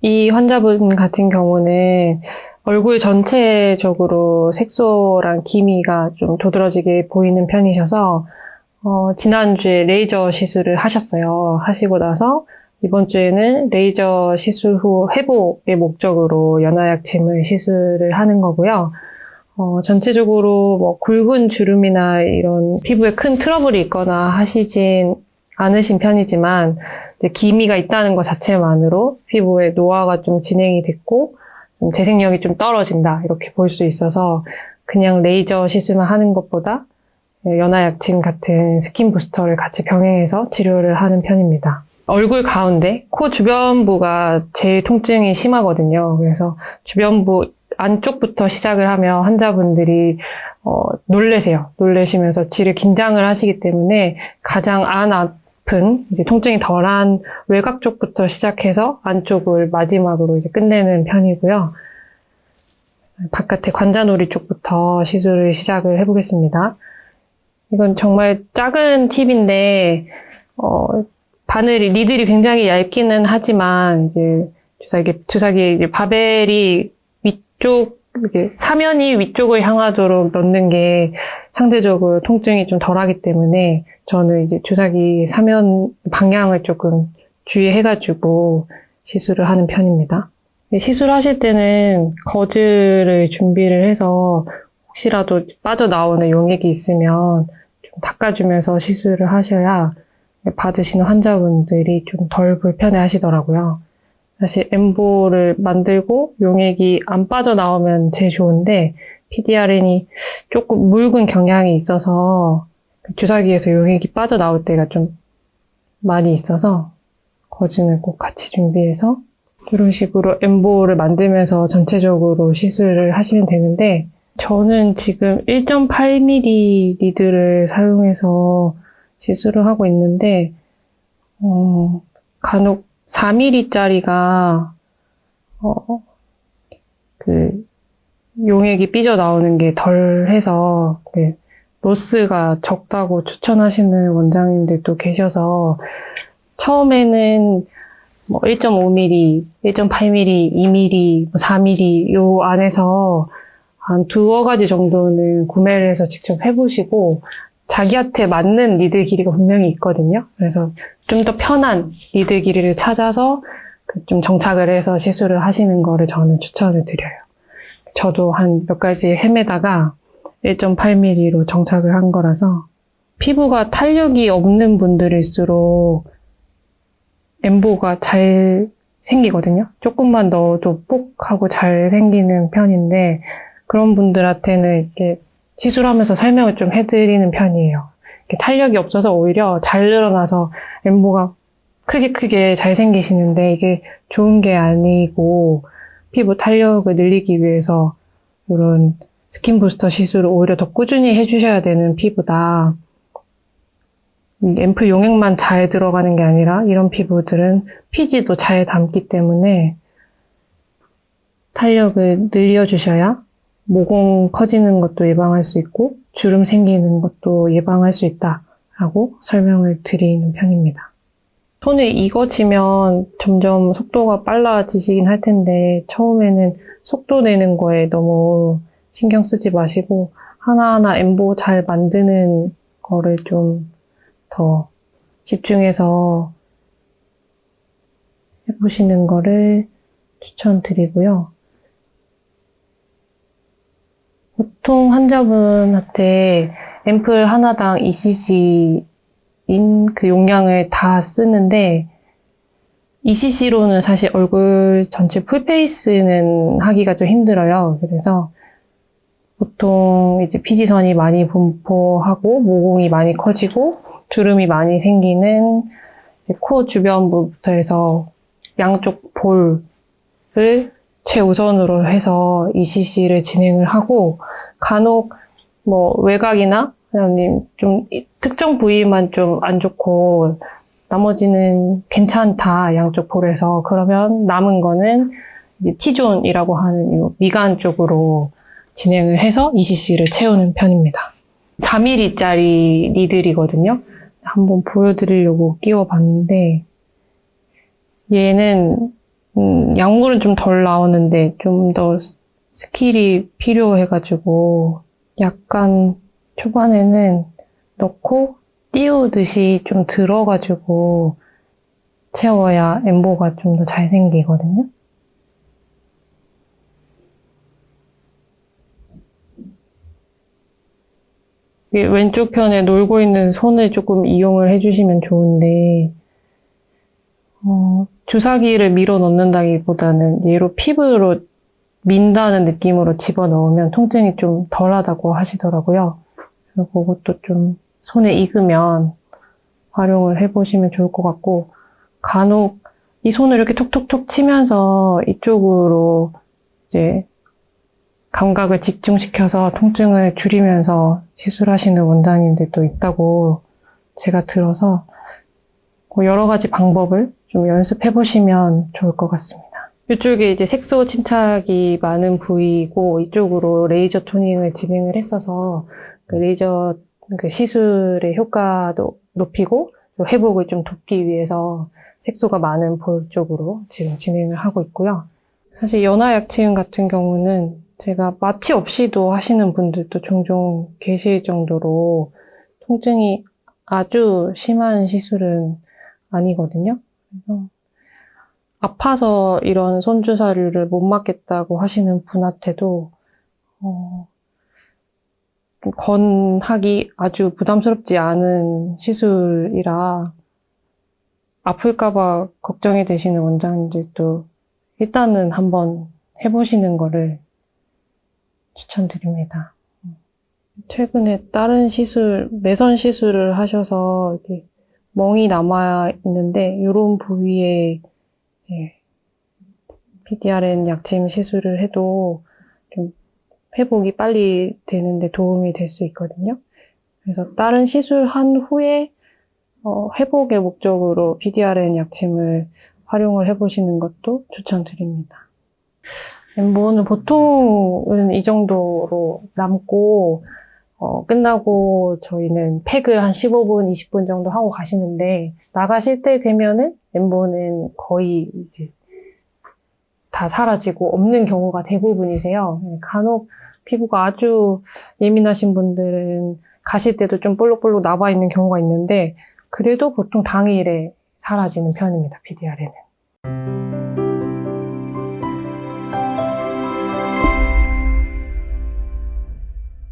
이 환자분 같은 경우는 얼굴 전체적으로 색소랑 기미가 좀 도드라지게 보이는 편이셔서 지난주에 레이저 시술을 하셨어요. 하시고 나서 이번 주에는 레이저 시술 후 회복의 목적으로 연화약침을 시술을 하는 거고요. 전체적으로 뭐 굵은 주름이나 이런 피부에 큰 트러블이 있거나 하시진 않으신 편이지만 이제 기미가 있다는 것 자체만으로 피부에 노화가 좀 진행이 됐고 좀 재생력이 좀 떨어진다 이렇게 볼 수 있어서 그냥 레이저 시술만 하는 것보다 연화약침 같은 스킨 부스터를 같이 병행해서 치료를 하는 편입니다. 얼굴 가운데, 코 주변부가 제일 통증이 심하거든요. 그래서 주변부 안쪽부터 시작을 하면 환자분들이 놀래세요. 놀래시면서 지레 긴장을 하시기 때문에 가장 안 아픈 이제 통증이 덜한 외곽 쪽부터 시작해서 안쪽을 마지막으로 이제 끝내는 편이고요. 바깥에 관자놀이 쪽부터 시술을 시작을 해보겠습니다. 이건 정말 작은 팁인데 바늘이 니들이 굉장히 얇기는 하지만 이제 주사기에 이제 바벨이 위쪽 이렇게 사면이 위쪽을 향하도록 넣는 게 상대적으로 통증이 좀 덜하기 때문에 저는 이제 주사기 사면 방향을 조금 주의해가지고 시술을 하는 편입니다. 시술하실 때는 거즈를 준비를 해서 혹시라도 빠져나오는 용액이 있으면 좀 닦아주면서 시술을 하셔야 받으시는 환자분들이 좀 덜 불편해 하시더라고요. 사실 엠보를 만들고 용액이 안 빠져나오면 제일 좋은데 PDRN이 조금 묽은 경향이 있어서 주사기에서 용액이 빠져나올 때가 좀 많이 있어서 거즈는 꼭 같이 준비해서 이런 식으로 엠보를 만들면서 전체적으로 시술을 하시면 되는데 저는 지금 1.8mm 니들을 사용해서 시술을 하고 있는데 간혹 4mm짜리가 그 용액이 삐져나오는 게 덜해서 로스가 적다고 추천하시는 원장님들도 계셔서 처음에는 뭐 1.5mm, 1.8mm, 2mm, 4mm 요 안에서 한 두어 가지 정도는 구매를 해서 직접 해보시고 자기한테 맞는 니들 길이가 분명히 있거든요. 그래서 좀 더 편한 니들 길이를 찾아서 좀 정착을 해서 시술을 하시는 거를 저는 추천을 드려요. 저도 한 몇 가지 헤매다가 1.8mm로 정착을 한 거라서 피부가 탄력이 없는 분들일수록 엠보가 잘 생기거든요. 조금만 넣어도 뽁 하고 잘 생기는 편인데 그런 분들한테는 이렇게 시술하면서 설명을 좀 해드리는 편이에요. 탄력이 없어서 오히려 잘 늘어나서 엠보가 크게 잘 생기시는데 이게 좋은 게 아니고 피부 탄력을 늘리기 위해서 이런 스킨 부스터 시술을 오히려 더 꾸준히 해주셔야 되는 피부다. 앰플 용액만 잘 들어가는 게 아니라 이런 피부들은 피지도 잘 담기 때문에 탄력을 늘려주셔야 모공 커지는 것도 예방할 수 있고 주름 생기는 것도 예방할 수 있다라고 설명을 드리는 편입니다. 손에 익어지면 점점 속도가 빨라지시긴 할 텐데 처음에는 속도 내는 거에 너무 신경 쓰지 마시고 하나하나 엠보 잘 만드는 거를 좀 더 집중해서 해보시는 거를 추천드리고요. 보통 환자분한테 앰플 하나당 2cc인 그 용량을 다 쓰는데 2cc로는 사실 얼굴 전체 풀페이스는 하기가 좀 힘들어요. 그래서 보통 이제 피지선이 많이 분포하고 모공이 많이 커지고 주름이 많이 생기는 코 주변부부터 해서 양쪽 볼을 최우선으로 해서 ECC를 진행을 하고 간혹 뭐 외곽이나 아니면 좀 특정 부위만 좀 안 좋고 나머지는 괜찮다 양쪽 볼에서 그러면 남은 거는 이제 T존이라고 하는 이 미간 쪽으로 진행을 해서 ECC를 채우는 편입니다. 4mm짜리 니들이거든요. 한번 보여드리려고 끼워봤는데 얘는 약물은 좀 덜 나오는데 좀 더 스킬이 필요해가지고 약간 초반에는 넣고 띄우듯이 좀 들어가지고 채워야 엠보가 좀 더 잘 생기거든요. 왼쪽 편에 놀고 있는 손을 조금 이용을 해주시면 좋은데, 주사기를 밀어 넣는다기보다는 얘로 피부로 민다는 느낌으로 집어넣으면 통증이 좀 덜하다고 하시더라고요. 그래서 그것도 좀 손에 익으면 활용을 해보시면 좋을 것 같고, 간혹 이 손을 이렇게 톡톡톡 치면서 이쪽으로 이제 감각을 집중시켜서 통증을 줄이면서 시술하시는 원장님들도 있다고 제가 들어서 여러 가지 방법을 좀 연습해 보시면 좋을 것 같습니다. 이쪽에 이제 색소 침착이 많은 부위이고 이쪽으로 레이저 토닝을 진행을 했어서 그 레이저 그 시술의 효과도 높이고 회복을 좀 돕기 위해서 색소가 많은 볼 쪽으로 지금 진행을 하고 있고요. 사실 연화약침 같은 경우는 제가 마취 없이도 하시는 분들도 종종 계실 정도로 통증이 아주 심한 시술은 아니거든요. 그래서 아파서 이런 손주사류를 못 맞겠다고 하시는 분한테도 건하기 아주 부담스럽지 않은 시술이라 아플까봐 걱정이 되시는 원장님들도 일단은 한번 해보시는 거를 추천드립니다. 최근에 다른 시술, 매선 시술을 하셔서 이렇게 멍이 남아 있는데 이런 부위에 이제 PDRN 약침 시술을 해도 좀 회복이 빨리 되는데 도움이 될 수 있거든요. 그래서 다른 시술한 후에 회복의 목적으로 PDRN 약침을 활용을 해보시는 것도 추천드립니다. 엠보는 보통은 이 정도로 남고 끝나고 저희는 팩을 한 15분, 20분 정도 하고 가시는데 나가실 때 되면은 엠보는 거의 이제 다 사라지고 없는 경우가 대부분이세요. 간혹 피부가 아주 예민하신 분들은 가실 때도 좀 볼록볼록 남아 있는 경우가 있는데 그래도 보통 당일에 사라지는 편입니다, PDRN은.